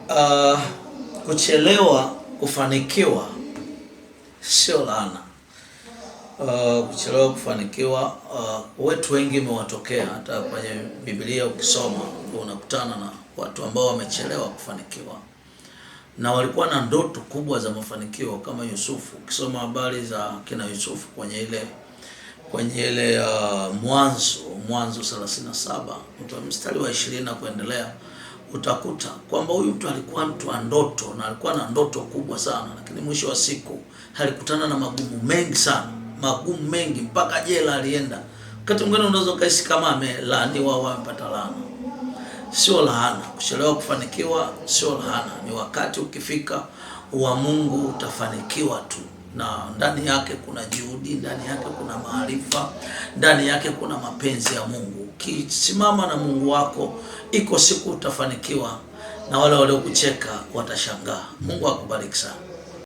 Uh, Kuchelewa kufanikiwa sio laana. Kuchelewa kufanikiwa, watu wengi imewatokea. Hata kwenye Biblia ukisoma unakutana na watu ambao wamechelewa kufanikiwa na walikuwa na ndoto kubwa za mafanikio, kama Yusufu. Ukisoma habari za kina Yusufu kwenye ile Mwanzo 37 mstari wa 20 na kuendelea, utakuta kwamba huyu mtu alikuwa mtu wa ndoto na alikuwa na ndoto kubwa sana, lakini mwisho wa siku alikutana na magumu mengi sana, magumu mengi, mpaka jela alienda. Wakati mwingine unaweza kuhisi kama amelaaniwa au amepata laana. Sio laana. Kuchelewa kufanikiwa sio laana. Ni wakati ukifika wa Mungu utafanikiwa tu, na ndani yake kuna juhudi, ndani yake kuna maarifa, ndani yake kuna mapenzi ya Mungu. Ukisimama na Mungu wako, iko siku utafanikiwa na wale waliokucheka watashangaa. Mungu akubariki sana.